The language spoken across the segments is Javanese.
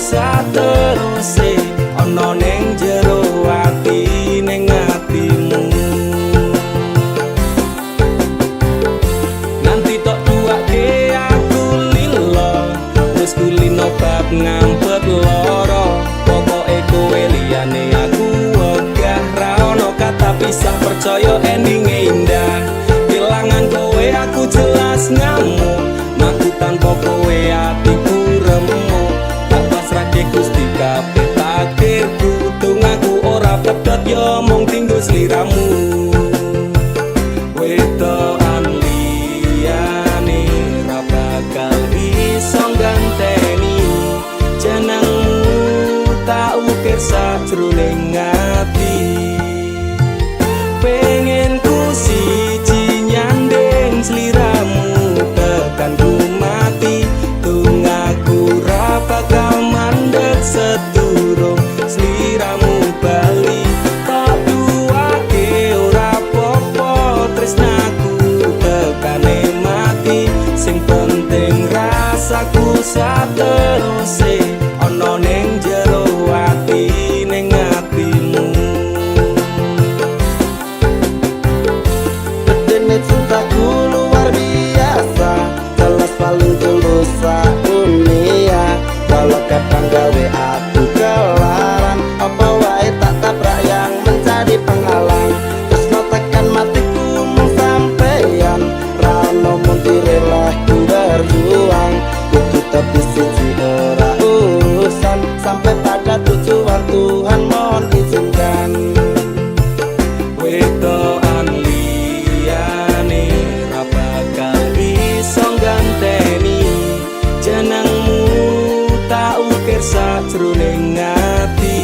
sateruse ana ning jero ati ning atimu. Nanti tok duake aku lilo wis kulino bab ngampet loro. Pokoke kowe liyane aku wegah ra ono kata pisah, percaya endinge indah. Kelangan kowe aku jelas ngamuk, aku tanpa kowe atiku remuk. Tak pasrahke Gusti kabeh takdirku, dongaku ora pedhot yo mung tinggo sliramu. Wedokan liyane ra bakal iso ganteni jenengmu, tak ukir sajroning ati. Pengen ku siji nyanding sliramu tekan ku mati, dongaku ra bakal mandeg sedurung sliramu bali. Tak duake ora apa-apa tresnaku tekane mati, sing penting rasaku sateruse ana ning jero ati ning atimu. Bedene cintaku luar biasa, jelas paling tulus dunia. Kalau kadang gawe aku kelaran, apa wae tak tabrak yang menjadi penghalang. Terus tekan matiku mung sampeyan, rano mundire lah ku berjuang. Kudu tapi siji ora urusan, sampai pada tujuan Tuhan mohon izinkan. Wedokan liyane ra bakal iso ganteni jenengmu, tak ukir sajroning ati.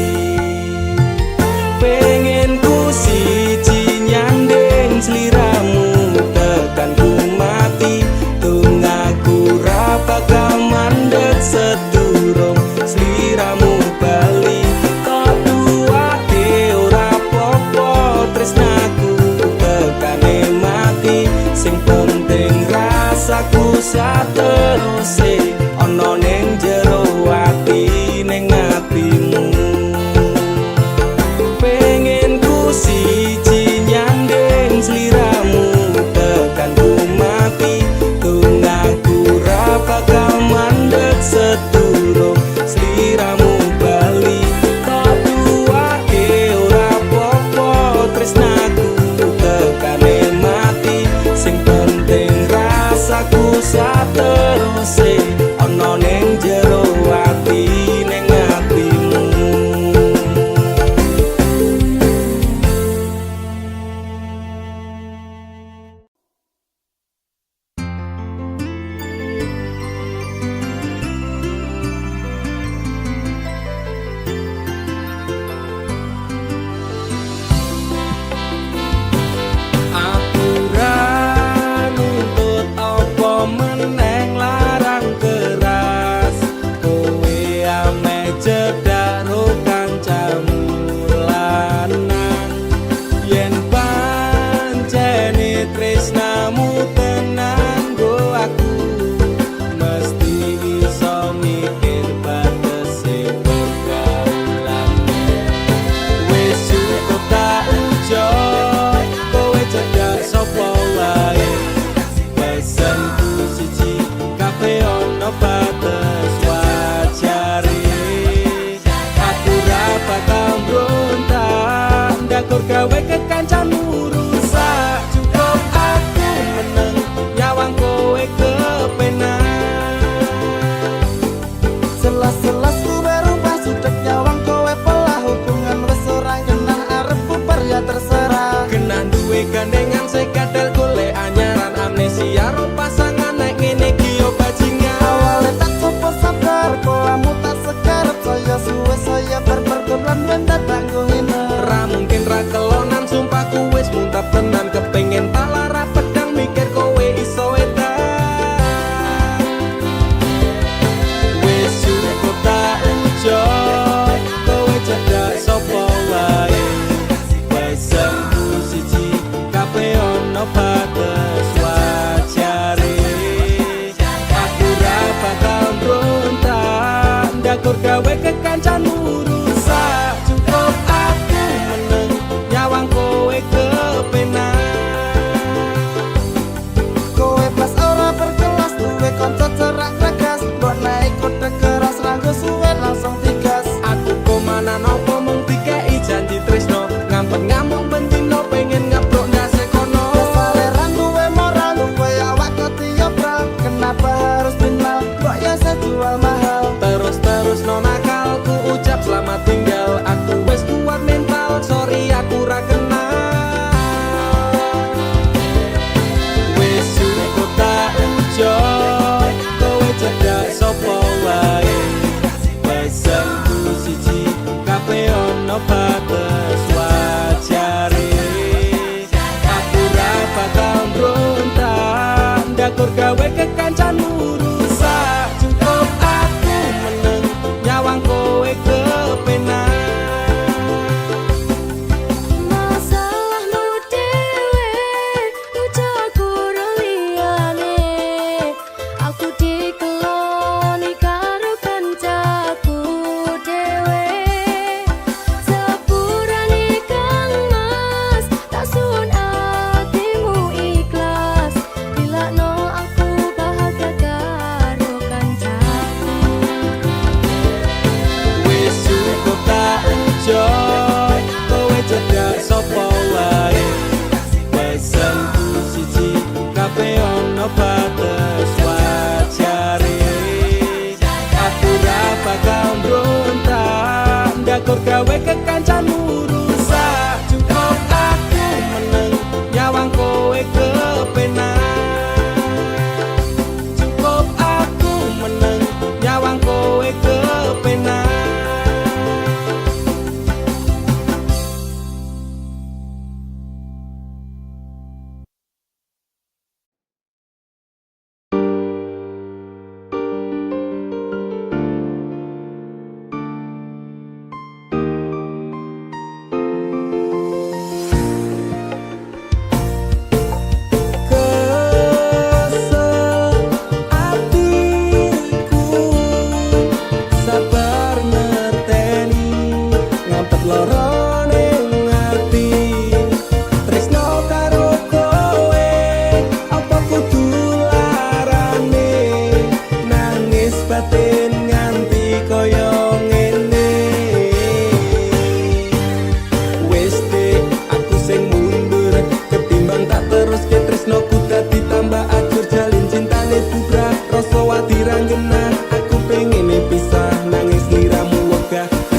Pengen ku siji nyanding sliramu tekan ku mati, dongaku ra bakal mandeg sedurung sliramu bali. Tak duake ora apa-apa tresnaku tekane mati, sing penting rasaku sateruse ana ning jero ati ning atimu. Pengen ku siji nyanding sliramu tekan ku mati, dongaku ra bakal mandeg sedurung sliramu bali. Tak duake ora apa-apa tresnaku tekane mati, sing penting rasaku sateruse ana ning jero ati ning atimu. Aku ra nuntut apa meneng larang keras, kowe ame cedak ro kancamu lanang. Yen pancene tresnamu tenan go aku, mesti iso mikir batese pergaulan. Wis cukup tak ujo kowe cedak sapa wae, pesenku siji kabeh ana batas wajare. Aku ra bakal mbrontak ndakur gawe kekancanmu rusak. Cukup aku meneng nyawang kowe kepenak. Selas-selas ku berubah sudek nyawang kowe pelah, hubungan wis ora genah arep bubar ya terserah. Kena duwe gandengan sekadal golek anyaran, amnesia ro pasangan nek ngene iki yo bajingan. Awalnya tak coba sabar, polamu tak sekarep, saya suwe saya berpergaulan mendat tanggo hina. Ra mungkin ra kelonan, sumpahku wis muntap tenan, kepengen tak lara pedang mikir kowe iso edan. Wis cukup tak ujo kowe cedak sapa wae, pesenku siji kabeh ana batas wajare. Aku ra bakal mbrontak ndakur gawe tur gawe kekancanmu rusak. Cukup aku meneng nyawang kowe kepenak. Cukup aku meneng nyawang kowe kepenak.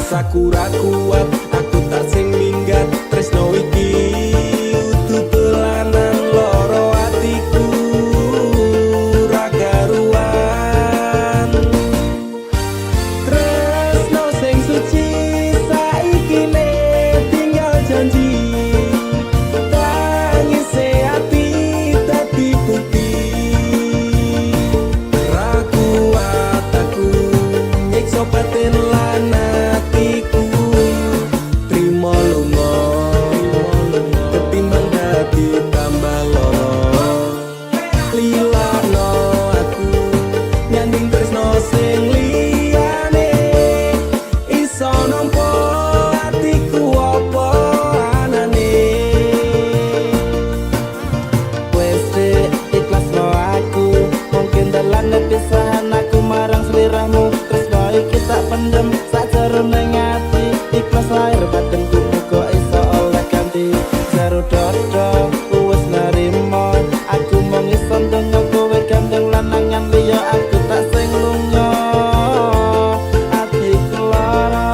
Sakura kuat, aku tak sing minggat. Tresno iki utuh telanan loro atiku ra karuan. Tresno sing suci saiki ne tinggal janji. Tangise ati dadi bukti. Ra kuat aku nyiksa batin lan atiku. Trimo lunga ketimbang dadi tambah loro. Lilakno aku nyanding tresno sing liyane. Iso nampa atiku apa anane. Wes ikhlasno aku, mungkin dalan pisahan aku marang sliramu. Tresno iki tak pendem sakjerone ati. Ikhlas lahir badanku muga iso oleh ganti. Jero dodo wis narimo, aku mung iso ndonga kowe gandeng lanangan liya. Aku tak sing lunga atiku lara.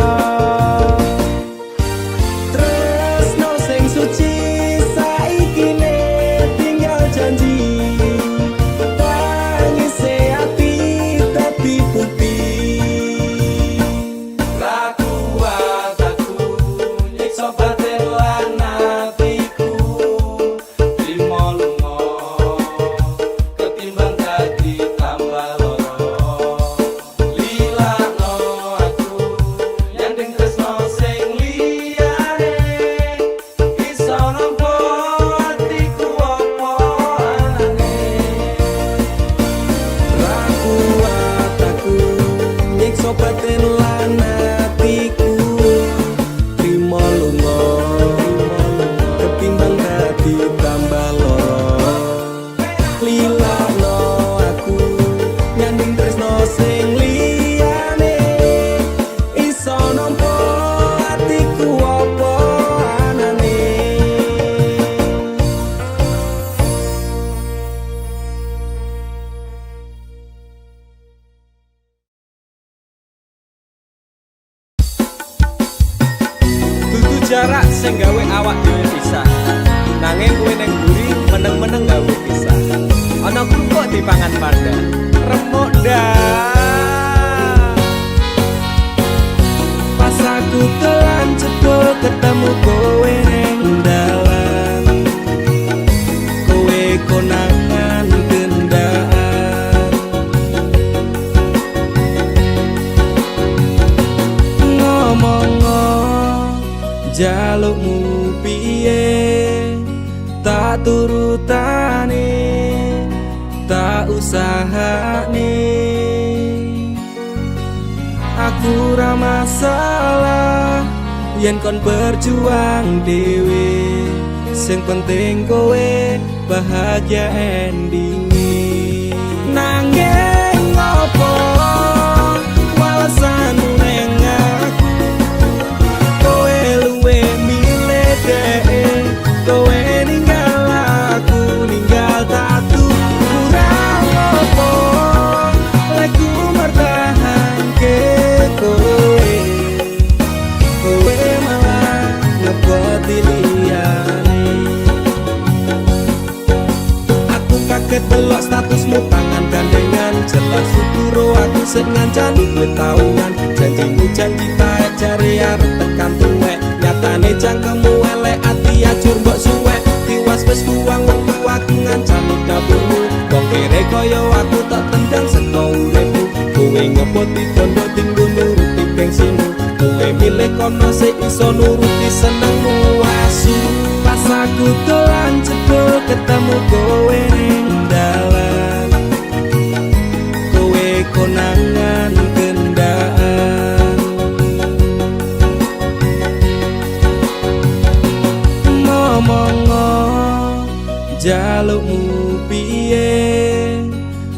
Tresno sing suci saiki ne tinggal janji. Tangise ati dadi bukti. Ra kuat aku nyiksa batin lan atiku. Trimo lunga ketimbang dadi tambah loro. Lilakno aku nyanding tresno sing liyane. Iso nampa atiku apa anane. Ra kuat aku nyiksa batin lan atiku. Trimo lunga ketimbang dadi tambah loro. Lilakno aku nyanding tresno sing liyane. Iso nampa atiku apa anane. Dudu jarak sing gawe awak dhewe pisah. Nanging kowe ning mburi meneng-meneng gawe pisah. Ana krupuk dipangan panda. Remuk dah. Pas aku telan cedul ketemu kowe ning dalan. Kowe konangan gendaan. Ngomong jalukmu piye, tak turutane, tak usahane. Aku ra masalah yen kon berjuang dhewe. Sing penting kowe bahagia endinge. Nanging ngopo walesanmu ning aku. Kowe luwe milih dhewe. Kowe ninggal aku, ninggal tatu. Kurang apa lek ku mertahanke kowe. sik ngancani kowe tahunan. Janjimu janji taek jare arep tekan tuwek, nyatane cangkemmu elek ati ajur mbok suwek. Tiwas wis buang wektu aku ngancani dapurmu, wong kere kaya aku tak tendang saka uripmu. Kowe ngepoti bondo tinggo nuruti gengsimu, kowe milih kono sik iso nuruti senengmu. Asu pas aku dolan cebul ketemu kowe ning dalan, kowe konangan kendaan. Ngomong-ngo jalukmu piye,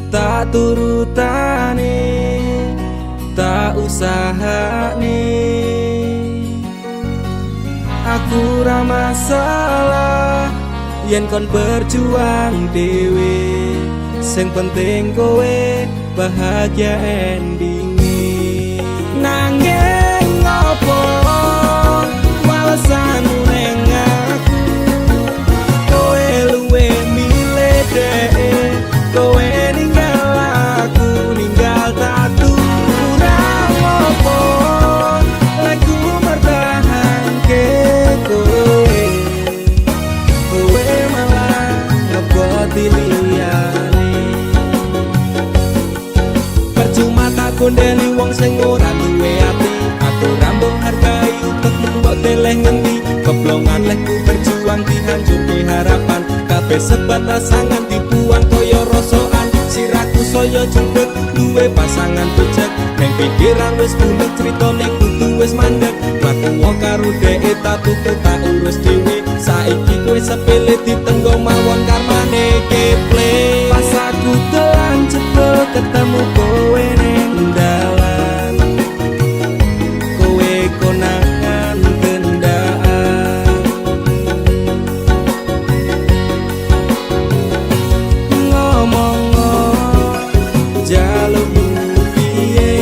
tak turutane, tak usahane. Aku ra masalah yen kon berjuang dhewe, sing penting kowe bahagia endinge. Nanging ngopo walesanmu ning aku, kowe luwe milih dhek, kowe ninggal aku ninggal tatu. Kurang ngopo lagu mertahanke kowe, kowe malah ngeboti liyane. Percuma tak kondeli wong sing ora duwe ati, aku rambo hargai utekmu mbok teleh ngendi. Keblongan lehku berjuang dihancurke harapan, kabeh sebatas sangan dibuang kaya rosokan. Siraku saya jendek duwe pasangan becek, neng pikiran wis bulet critane kudu wis mandek. Laku karo dhek tak tuku tak urus dhewe, saiki kowe sepele ditenggo mawon karmane keple. Pas aku dolan cepet ketemu kowe ning dalan, kowe konangan kendaan. Ngomong-ngo jalukmu piye,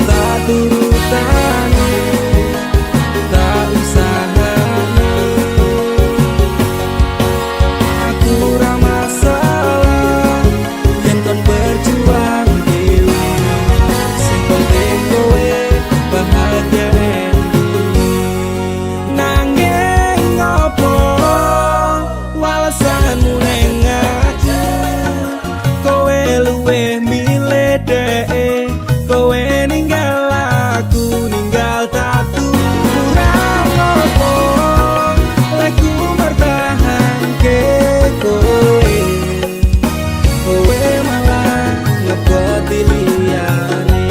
tak turutane, tak usahane. Aku ra masalah yen kon berjuang dhewe, sing penting kowe bahagia endinge. Nanging ngopo walesanmu ning aku, kowe luwe milih dhek, kowe ninggal aku ninggal tatu. Kurang ngopo lagu mertahanke kowe, kowe malah ngeboti liyane.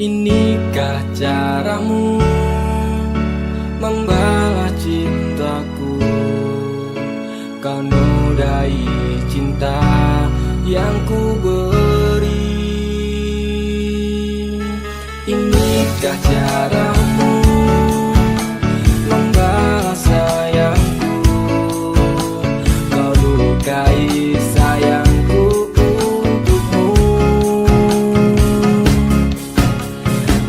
Inikah caramu membalas cintaku, kau nodai cinta yang ku beri. Inikah caramu membalas sayangku, kau lukai sayangku untukmu.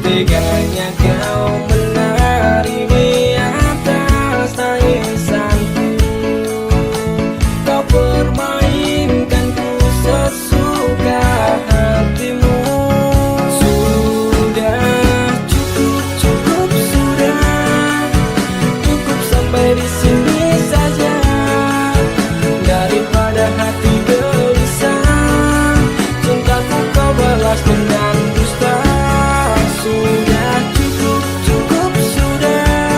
Teganya kau menari atas tangisanku, kau permainkanku sesuka hatimu. Sudah cukup, cukup sudah, cukup sampai di sini saja. Daripada hati gelisah, cintaku kau balas dengan dusta. Sudah cukup, cukup sudah,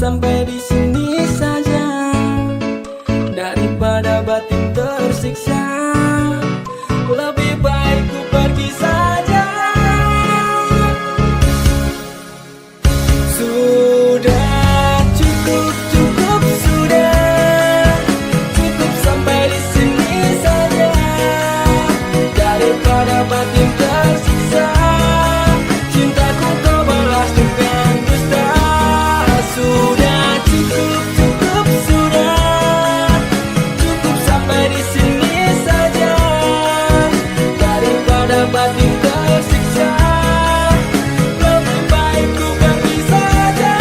sampai di sini saja, daripada batin tersiksa. Lebih baik ku pergi saja. Sudah cukup, cukup sudah, cukup sampai di sini saja, daripada batin tersiksa. Cintaku kau balas dengan dusta. Sudah cukup, cukup sudah, cukup sampai di sini saja, daripada batin tersiksa. Lebih baik ku pergi saja.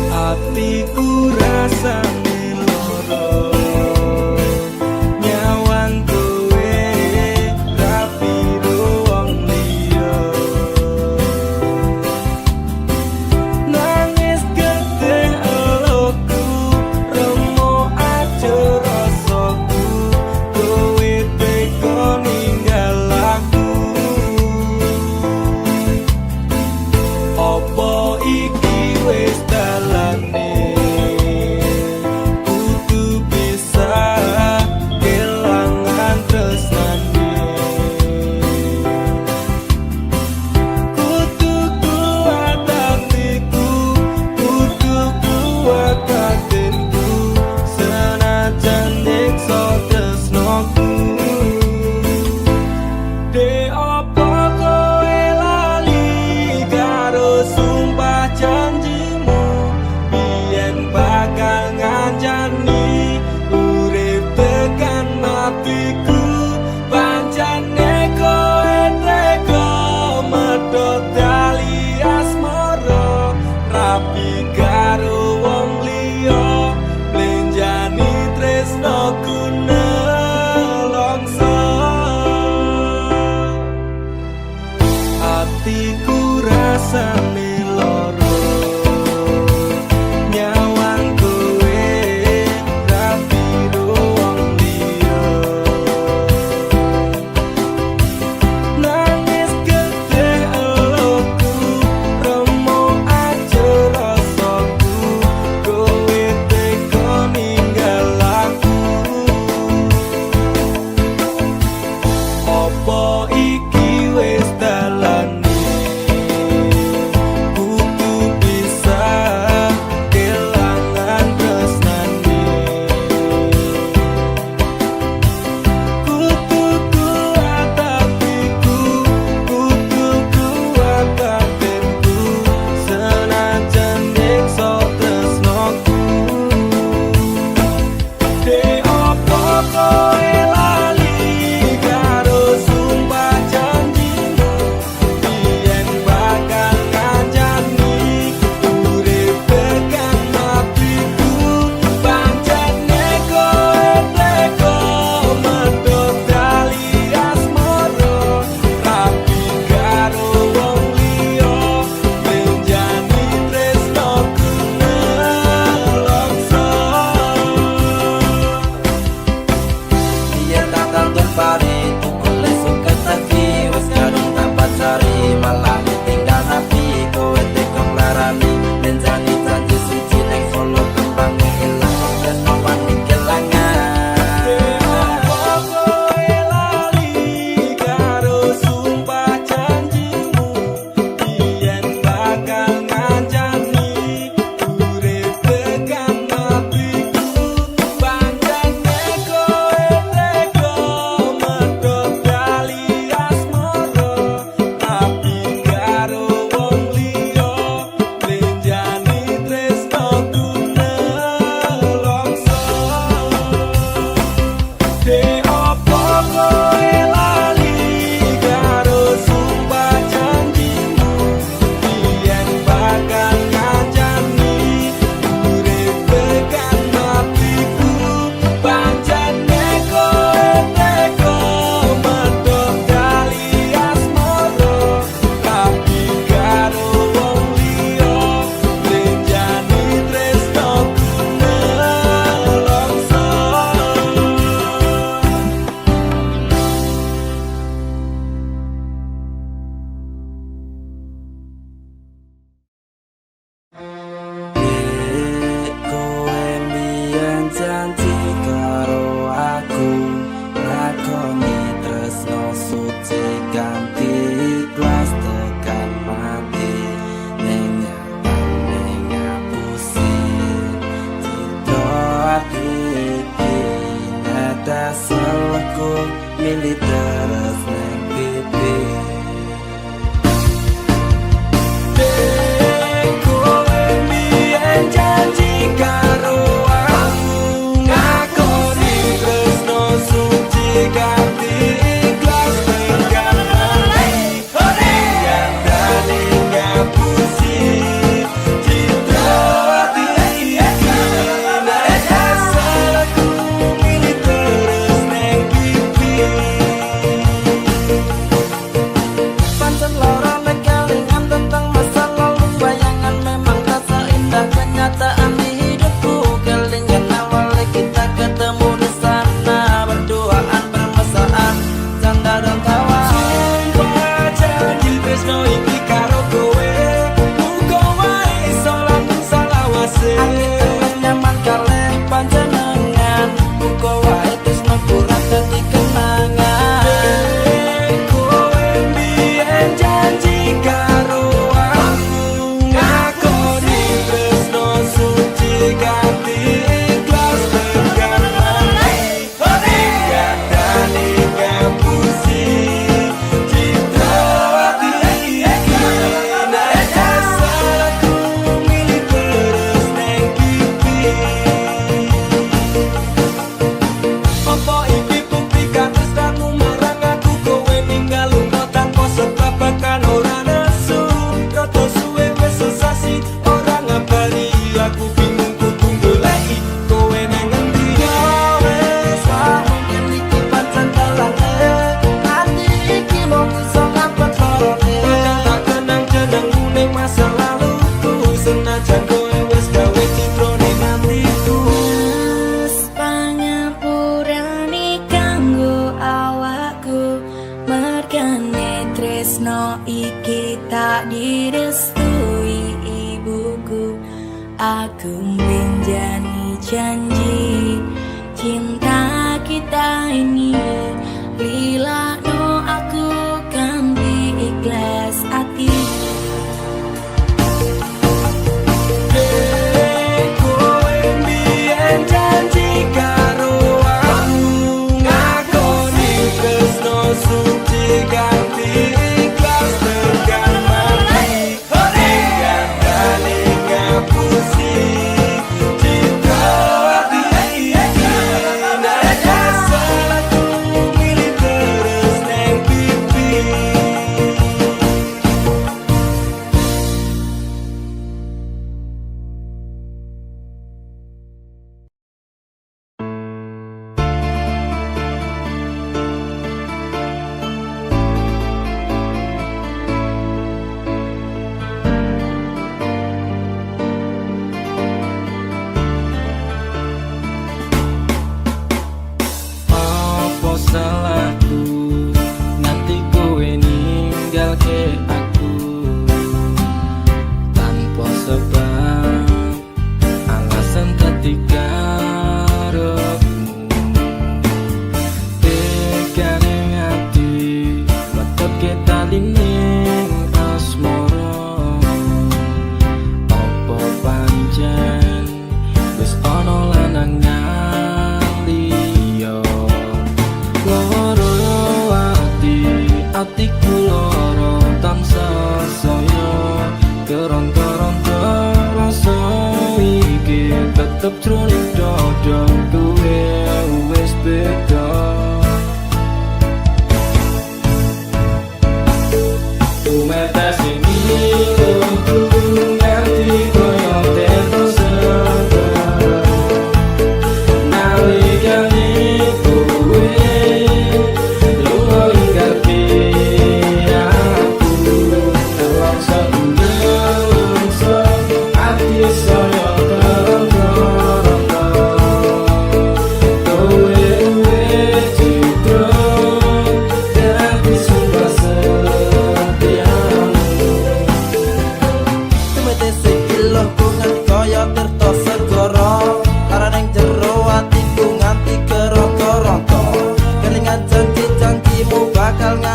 Hatiku rasane loro, nyawang kowe rapi wong liya. Nangis getih eloku, remo aja rasaku, kowe tega ninggal aku. Apa iki wis dalane, kudu bisa kelangan tresnane. Kudu kuat hatiku, kudu kuat batinku, senajan nyiksa tresnoku. De opo kowe lali karo sumpah janjimu, biyen bakal ngancani urip tekan matiku. Pancene kowe tega medhot tali asmara, rapi karo wong liya, blenjani tresnoku nelongso. Hatiku rasane loro, nyawang kowe rapi wong liya. Nangis getih eloku, remo aja rasaku, kowe tega ninggal aku. Apa iki wis dalane, kudu bisa kelangan tresnane. Kudu kuat hatiku, kudu kuat batinku, senajan nyiksa tresnoku. De opo kowe lali karo sumpah janjimu, suci ganti ikhlas tekan mati ning nyatane ngapusi citra ati iki netes salahku milih terus ning pipi. Tresno iki tak direstui ibuku. Aku menjani janji cinta kita ini lila no aku kan ikhlas hati.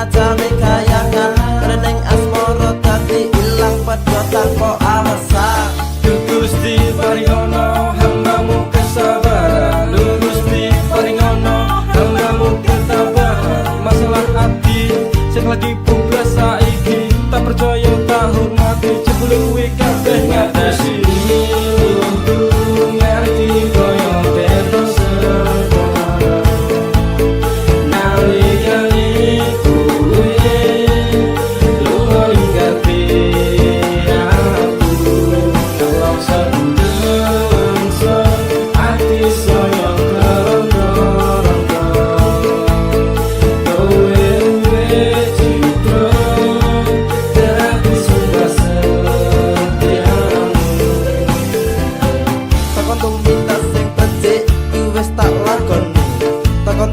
senajane kayangan reneng asmara dadi ilang padha tanpa alasan. Gusti paringono hambamu kesabaran, Gusti paringono hambamu ketabahan. Masalah hati sing lagi bugas saiki, tak percaya tak hormati jebule kuwi kabeh ngatasi. Ngerti koyo terus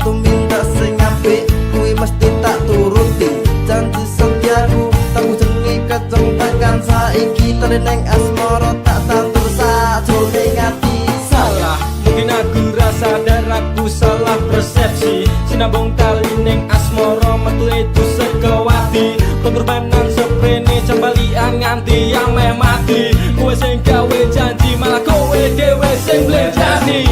tumindak sing apik kuwi mesti tak turuti. Janji setiaku tak jenenge keceng tekan saiki teleneng asmara tak tantur sajroning ati. Salah mungkin aku rasa dan aku salah persepsi. Sinambung tali ning asmara metu itu sekewati. Pengorbanan seprene cembalian nganti yang meh mati. Kowe sing gawe janji malah kowe dhewe sing blenjani.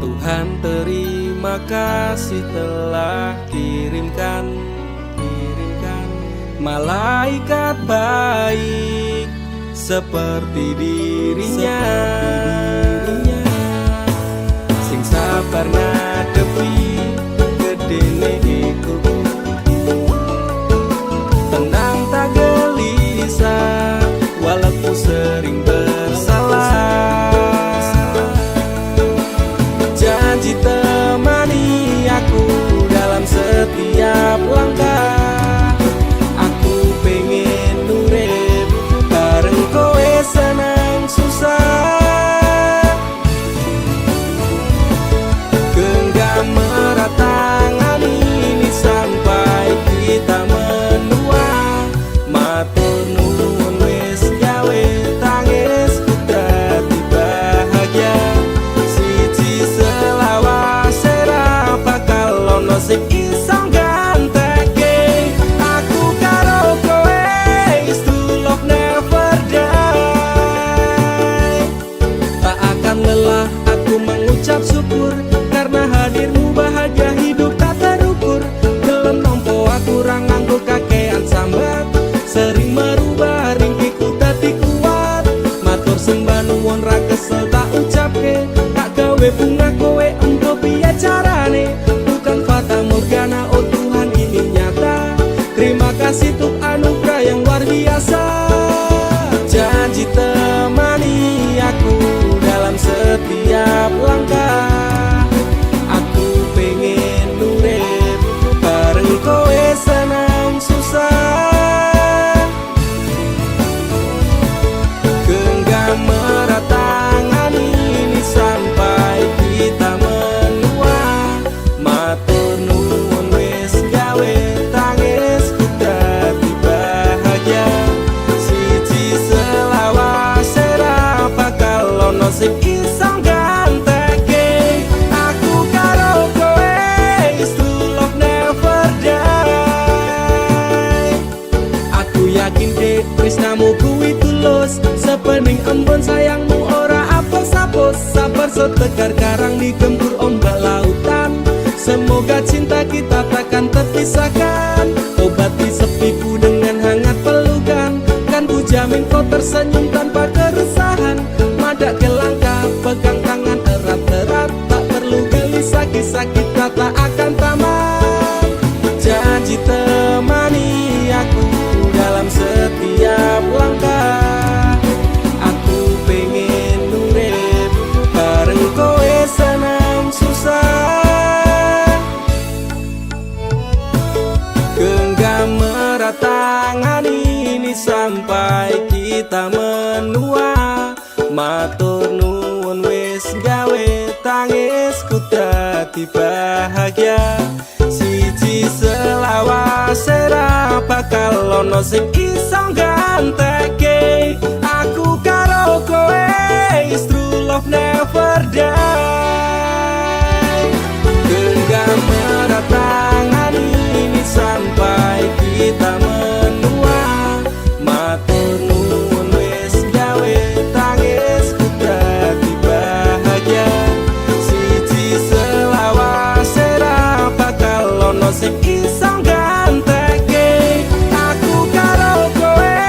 Tuhan terima kasih telah kirimkan malaikat baik seperti dirinya, sing sabar ngadepi gedene iku, tenang tak gelisah walaupun sering bersalah. Janji temani aku dalam setiap langkah. Aku pengen urip bareng kowe senang susah. Genggam erat tangan ini sampai kita menua. Matur nuwun wis gawe tangis ku dadi bahagia. Sing iso ganteke aku karo kowe is to love never die. Tak akan lelah aku mengucap syukur karena hadirmu bahagia hidup tak terukur. Gelem nompo aku ra nganggo kakean sambat, sering merubah ringkiku dadi kuat. Matur sembah nuwun ra kesel tak ucapke, tak gawe bunga kowe engko piye carane. Bukan fata morgana, oh Tuhan ini nyata. Terima kasih untuk anugerah yang luar biasa. Janji temani aku dalam setiap langkah. ganteke aku karo kowe is true love never die. Aku yakin dek tresnamu kuwi tulus sepening embun sayangmu ora apes-apes sabar setegar karang digempur ombak lautan. Semoga cinta kita takkan terpisahkan, obati sepiku dengan hangat pelukan. Kan ku jamin kau tersenyum tanpa keresahan, madak ke langkah pegang tangan erat-erat. Tak perlu gelisah kisah kita tak akan tamat. Janji temani aku dalam setiap langkah. Aku pengen urip bareng kowe senang susah. Genggam erat tangan ini sampai kita menua. Matur nuwun wis gawe tangisku dadi bahagia. Siji selawas ora bakal ono sing iso ganteke aku karo kowe is true love never die. Genggam erat tangan ini sampai kita menua. Matur nuwun wis gawe tangisku dadi bahagia. Siji selawas ora bakal ono sing iso ganteke aku karo kowe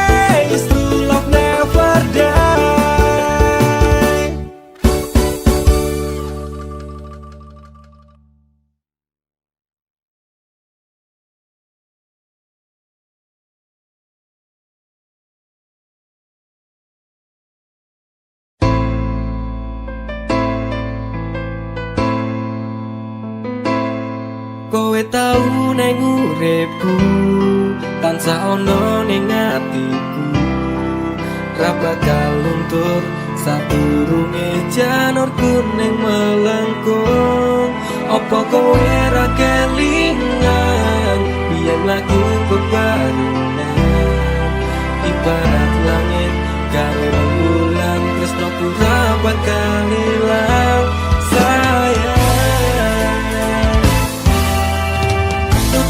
is true love never die. Kowe tau neng uripku tansah ono ning atiku, ra bakal luntur sadurunge janur kuning melengkung. Apa kowe ra kelingan biyen lagu bebarengan ibarat langit karo rembulan tresnoku ra bakal ilang sayang.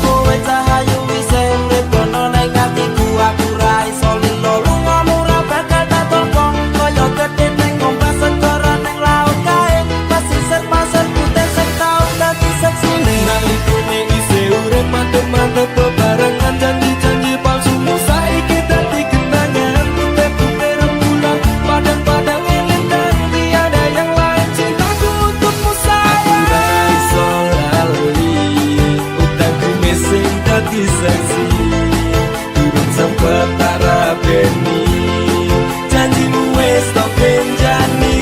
Kowe cahayu wis mlebono ning atiku aku ra iso lilo lungamu ra bakal tak toko kaya gedhe ning ombak segara ning laut kae pasisir putih sing tau dadi seksine Nalikune isih urip mantep-mantep bebarengan janji-janji palsumu saiki dadi kenangan. Putih-putih rembulan padang-padang elintang tiada yang lain cintaku untukmu sayang. Aku ra iso lali utangku missing dadi saksi durung sempet tak rabeni janjimu wis tak benjani.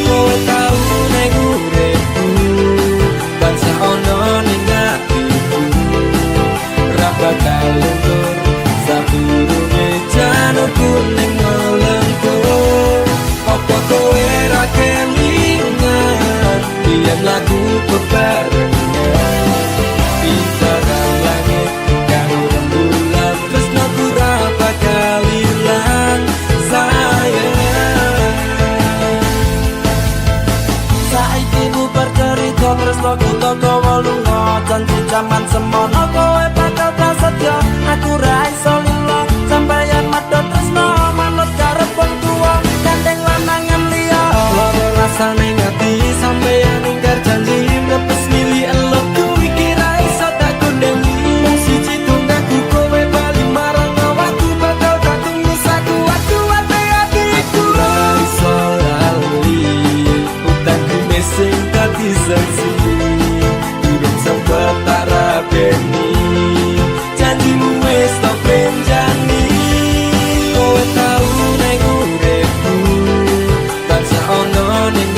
Kowe tau neng uripku tansah ono ning atiku, ra bakal luntur sadurunge janur kuning melengkung. Apa kowe ra kelingan biyen lagu bebarengan bintang langit karo rembulan tresnoku ra bakal ilang sayang. saiki ku bercerita tresnoku toko lunga janji jaman semono kowe bakal prasetyo aku ra iso lilo sampeyan medhot tresno manut karep wong tuwa gandeng lanangan liya Loro rasane ngati sampeyan ingkar janji nepes mili elokku iki ra iso tak kondeni. Wong siji tunggaku kowe bali marang awakku bakal tak tunggu sakuat-kuate atiku. Ra iso lali utangku missing dadi saksi durung sempet tak rabeni janjimu wis tak benjani. Kowe tau neng uripku tansah ono ning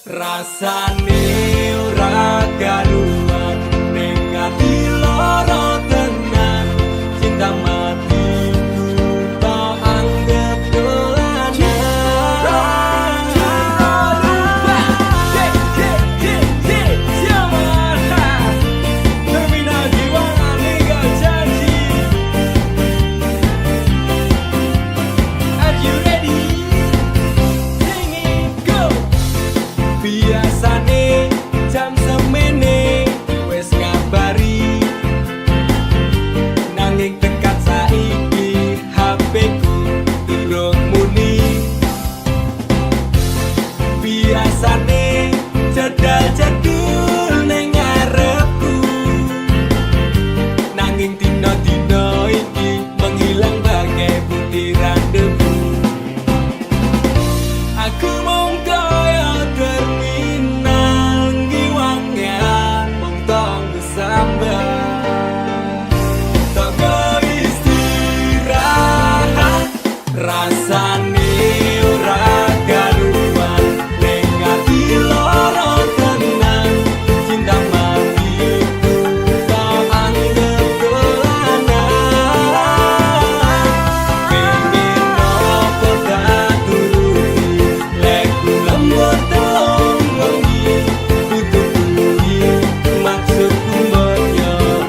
Rasane ora karuan ning ati lara tenan cinta mati tak anggap dolanan terminal jiwa ninggal janji. Are you ready? Sing it, go. Biasane jam semene wes ngabari nanging tekan saiki HP ku durung muni. Biasane jadul-jadul ning ngarepku nanging dina-dina iki menghilang bagai butiran debu. Aku mong kaya terminal ngiwangan mong tong sambat tak istirahat rasane ora karuan ning ati lara tenan cinta matiku tak anggap dolanan pengen nopo tak turuti leku lembut telung wengi butuh kuwi maksudku banyak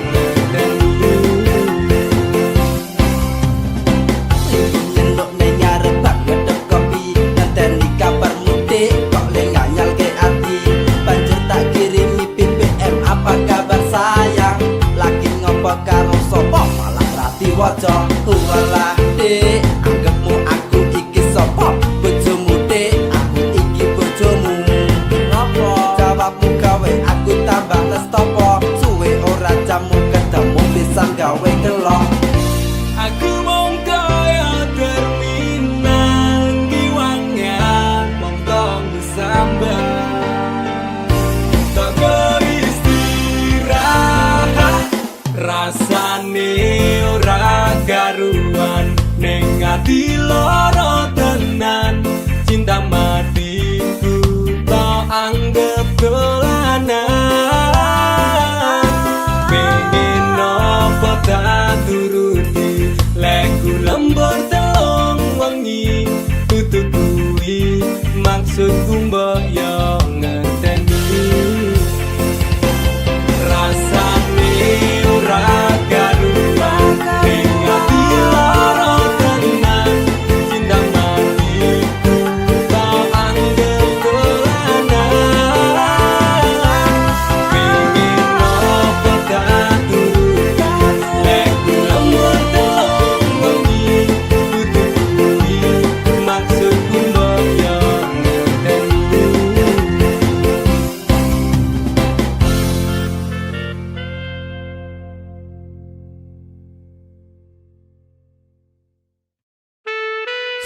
Nyendok ning ngarep bak ngedep kopi ngenteni kabar mudik kok le nganyal ke ati banjur tak kirimi BBM apa kabar sayang lagi ngopo karo sapa malah rati waca walah dek anggapmu aku iki sapa bojomu dek aku iki bojomu ngopo jawabmu gawe aku tambah lestopo suwe ora jamu ketemu pisan gawe kelok. Aku mong kaya terminal ngiwangan mong tong sambat tak istirahat rasane ora karuan ning ati lara tenan cinta matiku tak anggap dolanan pengen nopo tak turuti leku lembur telung wengi butuh kuwi maksudku mbok yo ngerteni rasane ora karuan ning ati lara tenan cinta matiku tak anggap dolanan pengen nopo tak turuti leku lembur telung wengi butuh kuwi maksudku mbok yo ngerteni.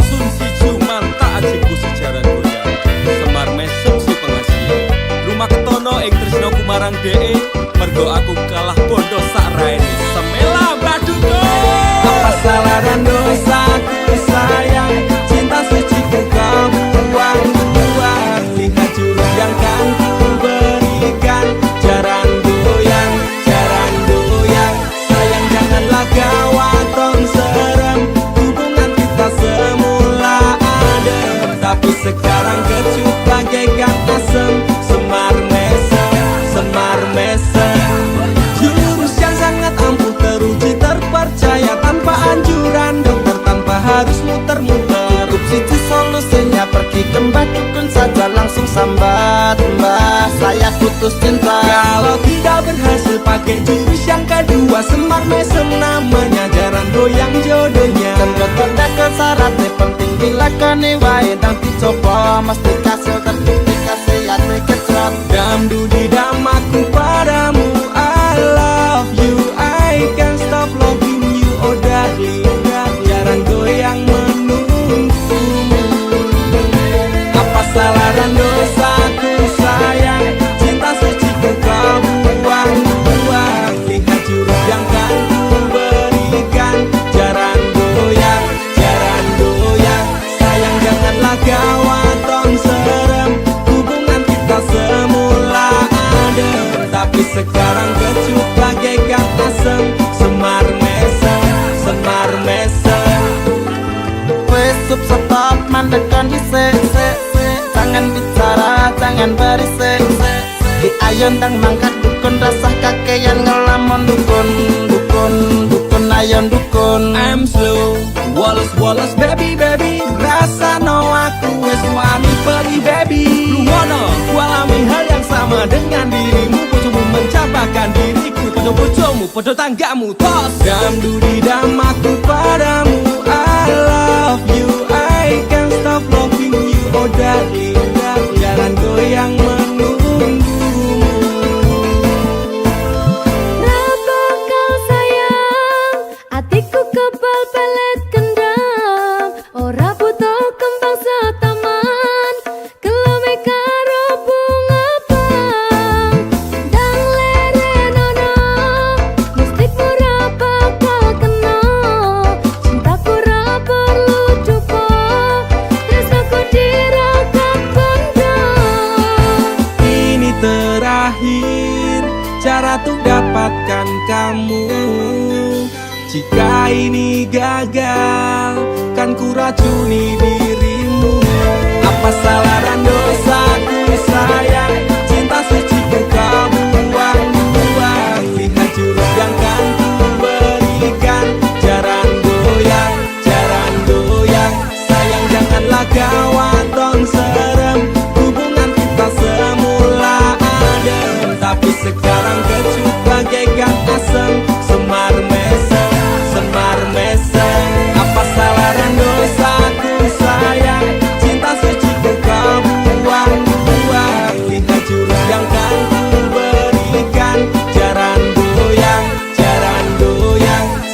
Sun si cuman tak ajiku sejarah goyang Semar mesem si pengasian Rumah ketono ing tresno kumarang dee mergo aku kalah bondo sak raine semela baduko. Apa salah dan dosaku sayang cinta suci ku kau buang-buang lihat jurus yang kan ku berikan jaran goyang sayang janganlah gawat tong serem hubungan kita semula adem tapi sekarang kecut bagaikan asem semar mesem jurus yang sangat ampuh teruji terpercaya tanpa anjuran dokter tanpa harus muter-muter Cukup situ solusinya pergi ke mbah dukun saja langsung sambat mbah saya putus cinta. kalau tidak berhasil pakai jurus yang kedua semar mesem namanya jaran goyang jodohnya Kendot kondakan syaratnya penting dilakoni wae dan dicoba mesti kasil terbukti kasihan kecot. Damdu di damaku padamu I love you I can't stop loving you oh darling jaran goyang menunggumu. Apa salah dan dosaku sayang cinta suci ku kau buang-buang lihat jurus yang kan ku berikan jaran goyang sayang janganlah gawat tong jangan bicara, jangan berisik. Di ayon dan mangkat dukun, rasah kakean ngelamun dukun. Dukun, dukun, ayon dukun. I'm slow, woles baby baby. Rasa no aku wis wani pergi baby. Lu wanna alami hal yang sama dengan dirimu. Bojomu mencapakan diriku, podo bojomu, podo tanggamu. Tos damdu di damaku padamu. I love you, I can't stop loving you. Oh darling, jangan goyang menunggumu. Kenapa kau sayang, hatiku kebal pelet kendam. Ora butuh kembang setaman, kelome karo bunga pang. Dang lerenono, mustik ora bakal kena. Cintaku ora perlu duka, tresnaku dirakat bondo. Ini terakhir cara untuk dapatkan kamu. Jika ini gagal, kan ku racuni dirimu. Apa salah dan dosaku sayang, cinta suci ku kau buang-buang. Lihat jurus yang kan ku berikan, jaran goyang, sayang janganlah gawat dong serem. Hubungan kita semula adem, tapi sekarang kecut bagaikan asem. Semar mesem, apa salah dan dosaku sayang, cinta suci ku kau buang-buang. Lihat jurus yang kan ku berikan, jaran goyang,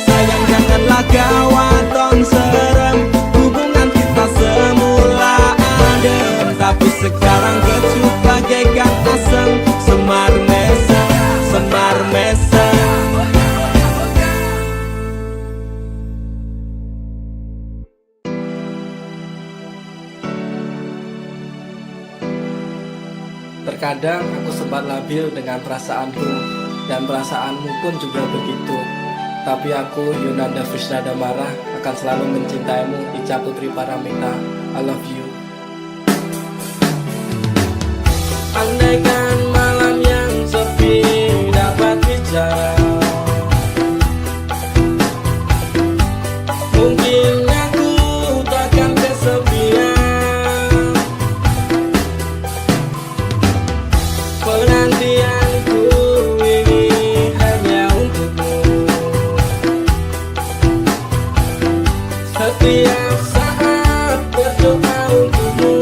sayang janganlah gawat dong serem. Hubungan kita semula adem, tapi sekarang kecut bagaikan asem. Semar mesem. Terkadang aku sempat labil dengan perasaanku, dan perasaanmu pun juga begitu. Tapi aku, Yunanda Visnadamara, akan selalu mencintaimu, Ica Putri Paramita. I love you. Andaikan malam yang sepi dapat bicara, mungkin aku takkan kesepian. Penantianku ini hanya untukmu. Setiap saat berdoa untukmu.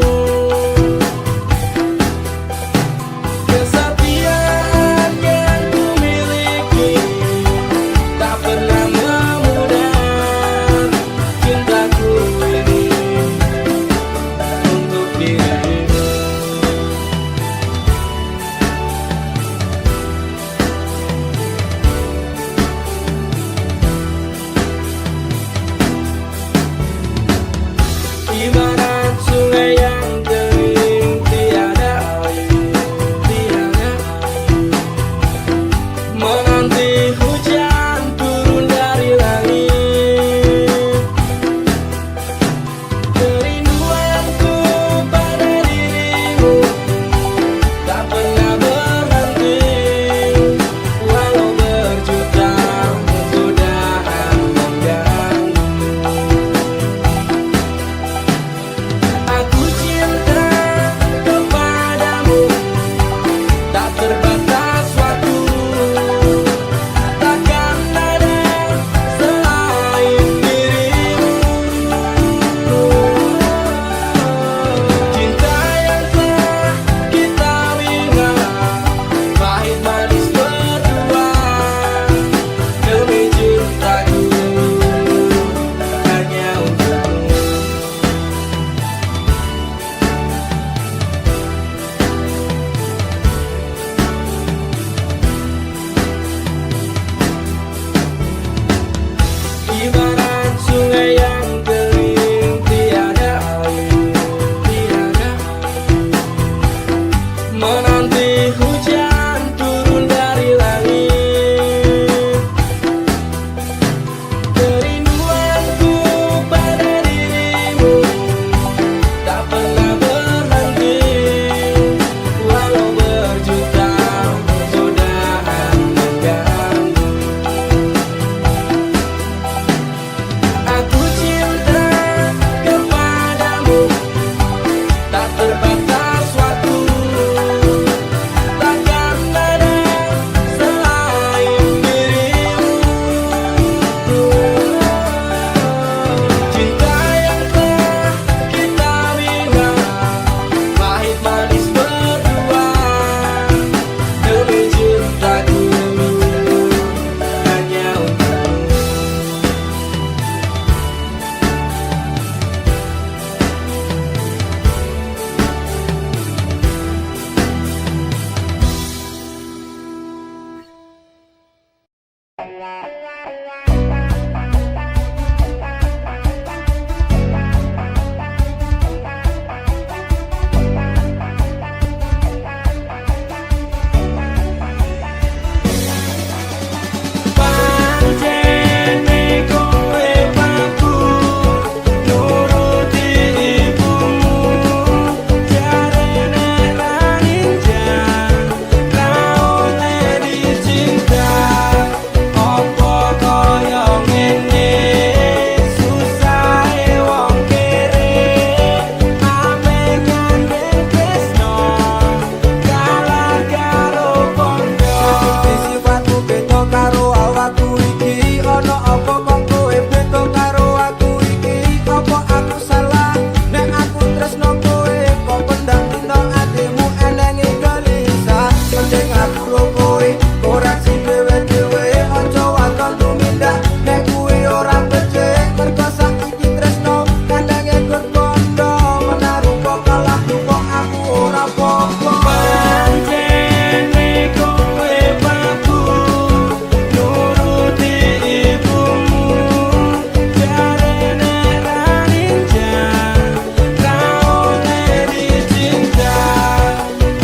terbatas waktu. Takkan ada selain dirimu. Cinta yang telah kita bina, pahit manis berdua. Demi cintaku hanya untukmu. Pancene kowe paku nuruti ibumu, jarene raninja raone dicinta. Opo koyo ngene susahe wong kere, ame nyandeng tresno kalah karo pondo. Sifatmu beda karo awakku iki, ono apa kok kowe beda karo aku iki? Apa aku salah nek aku tresno kowe, kok pendam dino atimu elengi gelisah. Mending aku ro kowe ora sing dhewe-dhewe, aja waton tumindak nek kuwi ora becik. Mergo saiki tresno kandange berkondo, menaruh kok kalah kok aku ora apa-apa. Pancene kowe paku nuruti ibumu, jarene raninja raone dicinta.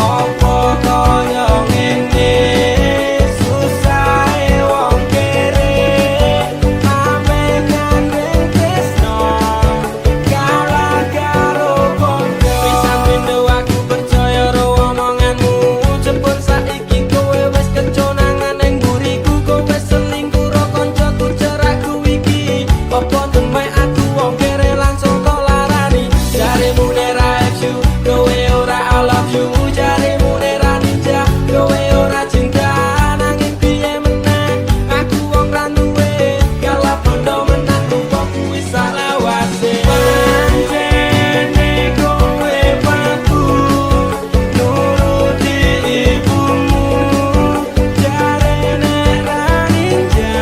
Opo koyo ngene susahe wong kere, ame nyandeng tresno kalah karo pondo. Pisan pindo aku percaya ro omonganmu, jebul saiki kowe wis keconangan ning mburiku. Kowe selingkuh ro koncoku cerakku iki, apa demek aku wong kere langsung tok larani. Jarimu nera you, kowe ora I love you. Jarimu nera ninja, kowe ora cinta. Nanging piye meneh aku wong ra duwe, kalah pondo menang kok kuwi salah wase. Pancene kowe paku nuruti ibumu, jarene raninja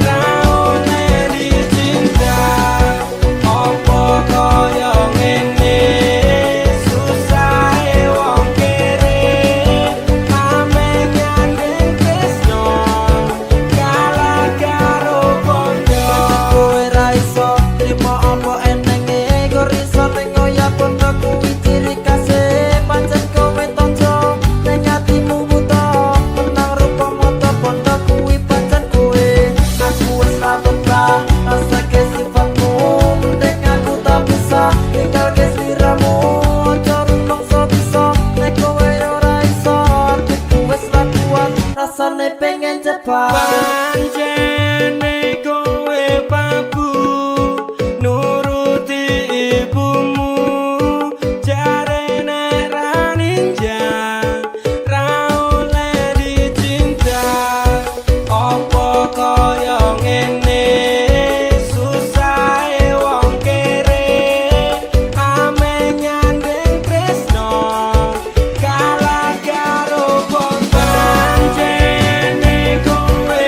raone dicinta. Opo koyo ngene susahe wong kere, ame nyandeng tresno kalah karo pondo. Kowe ra iso trimo apa enenge, kok iso ning ya pondo kuwi ciri khase. Pancen kowe tonjo ning atimu buta, menang rupa mata pondo kuwi pancen kowe. Aku wis ra betah rasake sifatmu, mending aku tak bisa tinggal ke sliramu. Ojo rumangsa bisa nek kowe ora iso, atiku wis ra kuat rasane pengen cepat. Pancene kowe paku nuruti ibumu, jarene raninja raone dicinta. Opo koyo ngene susahe wong kere, ame nyandeng tresno kalah karo pondo. Pancene kowe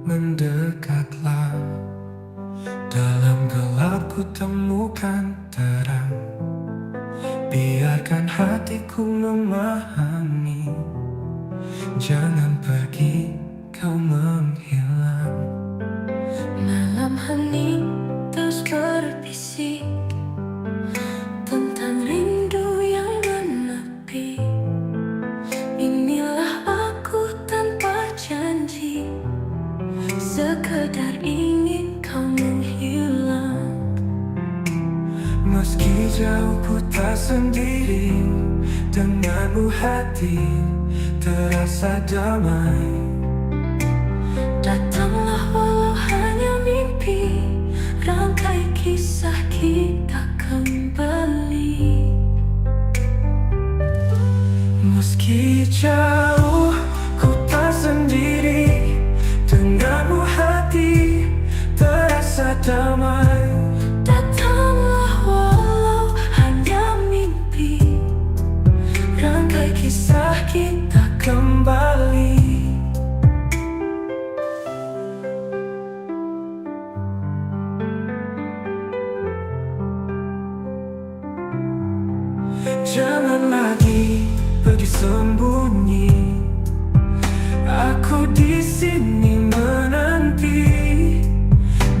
mendekatlah. Dalam gelap ku temukan terang. Biarkan hatiku memahami. Jangan pergi, kau menghilang. Malam hening terus berbisik tentang rindu yang menepi. Inilah aku tanpa janji, sekedar ingin kau menghilang. Meski jauh ku tak sendiri, denganmu hati terasa damai. Datanglah walau hanya mimpi, rangkai kisah kita kembali. Meski jauh ku tak sendiri, denganmu hati terasa damai. Datanglah walau hanya mimpi, rangkai kisah kita Kembali. Jangan lagi pergi sembunyi, aku di sini menanti.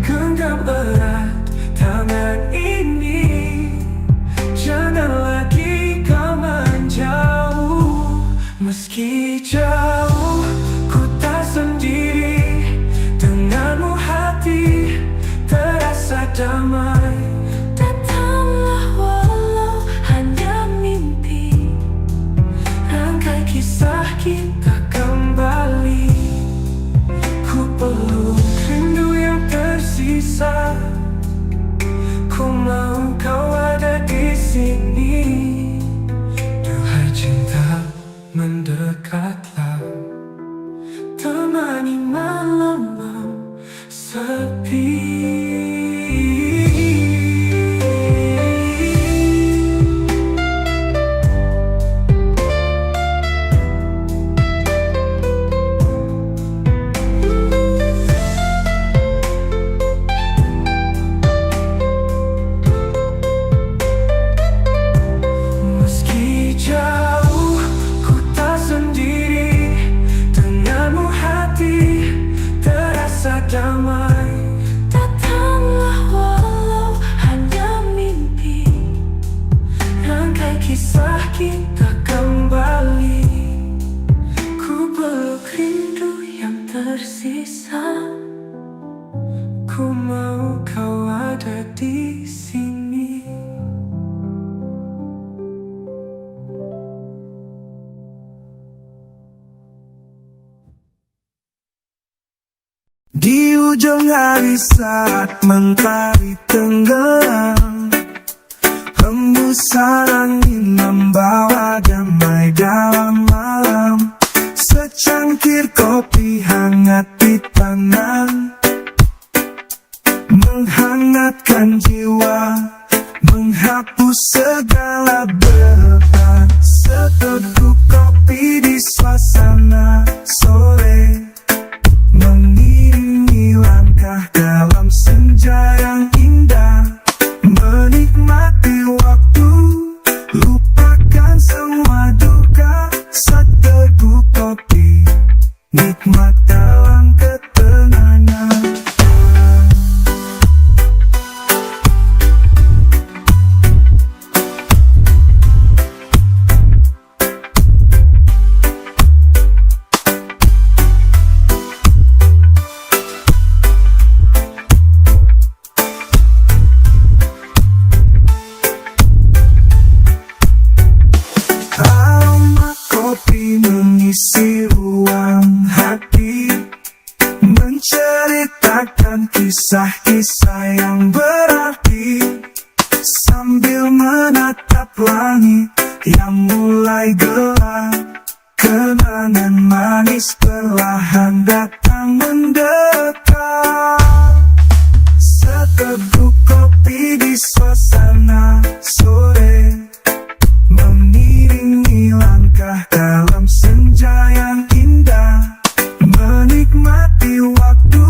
Genggam erat tangan ini, jangan lagi kau menjauh. Meski jauh ku tak sendiri, denganmu hati terasa damai. Datanglah walau hanya mimpi, Rangkai kisah kita kembali. Ku perlu rindu yang tersisa. Ku mau kau ada di sini. Duhai cinta, mendekatlah. Temani malam-malam sepi. Meski jauh ku tak sendiri, denganmu hati terasa damai. datanglah walau hanya mimpi, Rangkai kisah kita kembali. Ku peluk rindu yang tersisa. Ku mau kau ada di sini. Di ujung hari saat mentari tenggelam, hembusan angin membawa damai dalam malam. Secangkir kopi hangat di tangan, menghangatkan jiwa, menghapus segala beban. Seteguk kopi di suasana sore, mengiringi langkah dalam senja yang indah. Menikmati waktu, lupakan semua duka. Seteguk kopi, nikmat dalam ketenangan. Aroma kopi mengisi ruang hati, menceritakan kisah-kisah yang berarti. Sambil menatap langit yang mulai gelap, kenangan manis perlahan datang mendekat. Seteguk kopi di suasana sore, mengiringi langkah dalam senja yang indah. Menikmati waktu,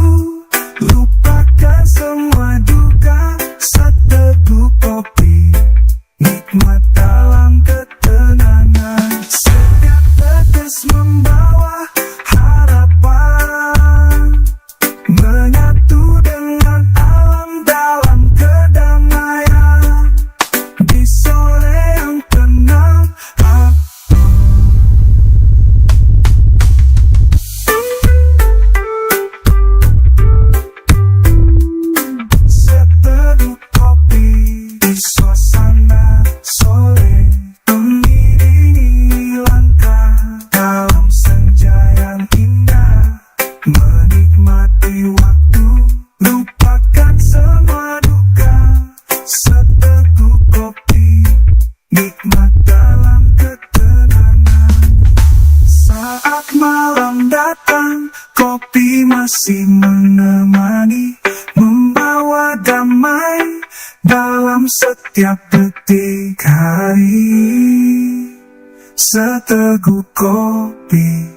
kasih menemani, membawa damai dalam setiap detik hari. Seteguk kopi